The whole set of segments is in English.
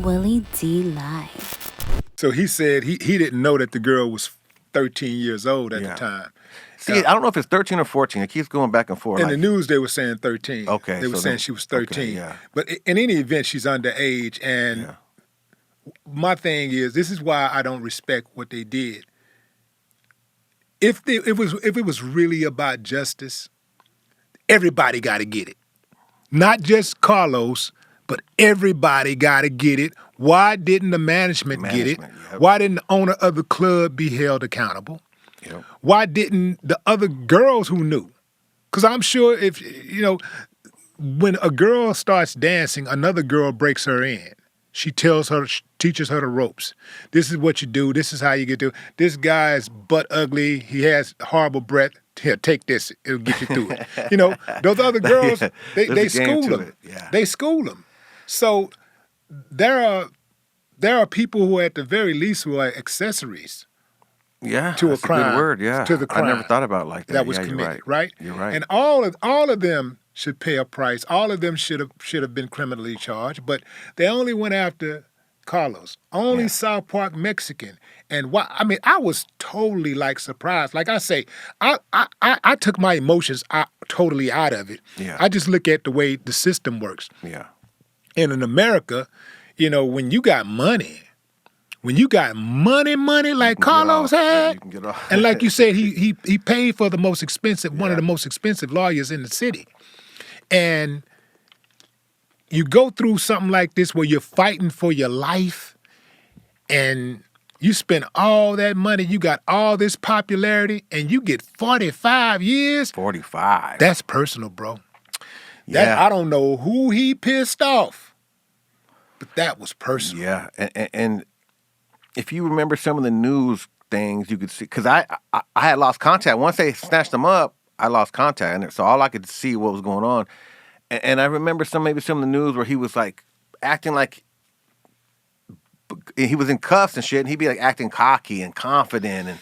Willie D Live. So he said he didn't know that the girl was 13 years old at the time. See, I don't know if it's 13 or 14. It keeps going back and forth. In the news, they were saying 13. Okay. They were saying she was 13. Okay, yeah. But in any event, she's underage. And my thing is, this is why I don't respect what they did. If it was really about justice, everybody got to get it. Not just Carlos, but everybody got to get it. Why didn't the management get it? Yep. Why didn't the owner of the club be held accountable? Yep. Why didn't the other girls who knew? Because I'm sure if, when a girl starts dancing, another girl breaks her in. She teaches her the ropes. This is what you do. This is how you get to. This guy is butt ugly. He has horrible breath. Here, take this. It'll get you through it. Those other girls, they school them. Yeah. They school them. So there are people who, at the very least, who are accessories. Yeah, to that's a crime. A good word. Yeah, to the crime. I never thought about it like that. That was committed, committed, right? You're right. And all of them should pay a price. All of them should have been criminally charged, but they only went after Carlos, only South Park Mexican. And I was totally surprised. Like I say, I took my emotions totally out of it. Yeah. I just look at the way the system works. Yeah. And in America, when you got money. When you got money like Carlos had, and like you said, he paid for the most expensive, one of the most expensive lawyers in the city. And you go through something like this where you're fighting for your life and you spend all that money, you got all this popularity, and you get 45 years. 45. That's personal, bro. Yeah. I don't know who he pissed off, but that was personal. Yeah, and if you remember some of the news things, you could see, because I had lost contact. Once they snatched them up, I lost contact, and so all I could see what was going on. And I remember some of the news where he was acting like he was in cuffs and shit, and he'd be acting cocky and confident,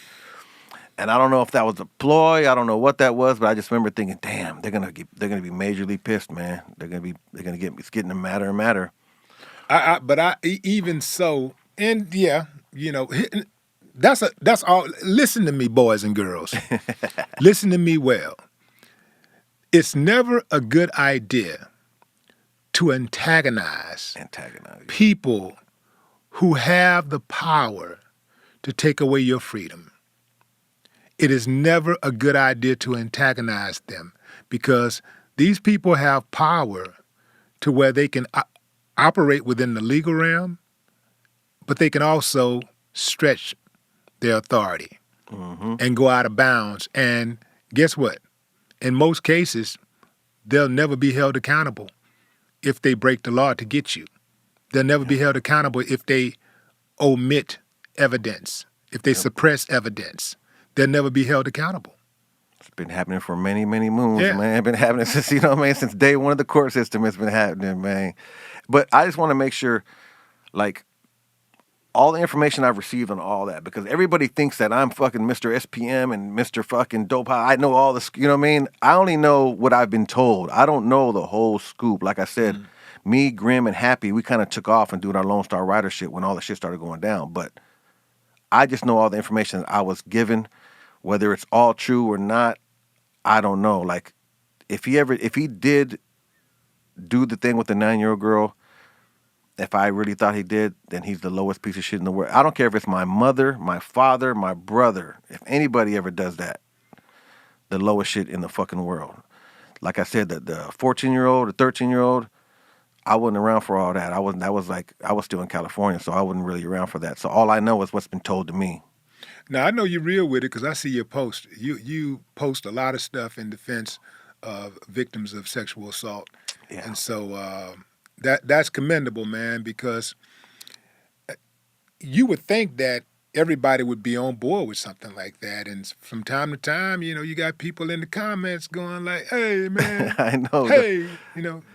and I don't know if that was a ploy. I don't know what that was, but I just remember thinking, damn, they're gonna be majorly pissed, man. It's getting madder and madder. Even so, and that's all. Listen to me, boys and girls. Listen to me well. It's never a good idea to antagonize people who have the power to take away your freedom. It is never a good idea to antagonize them because these people have power to where they can operate within the legal realm, but they can also stretch their authority and go out of bounds. And guess what? In most cases, they'll never be held accountable if they break the law to get you. They'll never be held accountable if they omit evidence, if they suppress evidence. They'll never be held accountable. It's been happening for many, many moons, man. It's been happening since, since day one of the court system, it's been happening, man. But I just want to make sure, all the information I've received on all that, because everybody thinks that I'm fucking Mr. SPM and Mr. fucking Dope. I know all this, I only know what I've been told. I don't know the whole scoop. Like I said, me, Grim, and Happy, we kind of took off and doing our Lone Star Rider shit when all the shit started going down. But I just know all the information that I was given, whether it's all true or not, I don't know. If he did do the thing with the 9-year-old girl, if I really thought he did, then he's the lowest piece of shit in the world. I don't care if it's my mother, my father, my brother. If anybody ever does that, the lowest shit in the fucking world. Like I said, the 14-year-old, the 13-year-old, I wasn't around for all that. I was still in California, so I wasn't really around for that. So all I know is what's been told to me. Now, I know you're real with it because I see your post. You post a lot of stuff in defense of victims of sexual assault. Yeah. And so that's commendable, man, because you would think that everybody would be on board with something like that. And from time to time, you got people in the comments going like, hey, man. I know. Hey,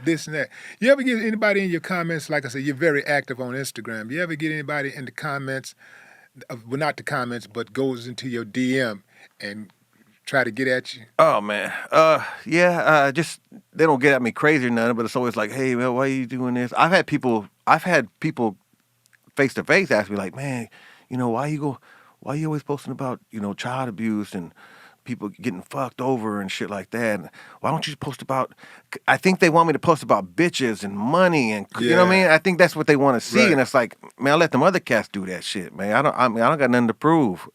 this and that. You ever get anybody in your comments, like I said, you're very active on Instagram. You ever get anybody in the comments, well, not the comments, but goes into your DM and try to get at you? Oh, man. Just they don't get at me crazy or nothing, but it's always like, hey, man, why are you doing this? I've had people face to face ask me like, man, why you always posting about, child abuse and people getting fucked over and shit like that? And why don't you post about? I think they want me to post about bitches and money and you know what I mean. I think that's what they want to see, and it's like, man, I let them other cats do that shit, man. I don't got nothing to prove.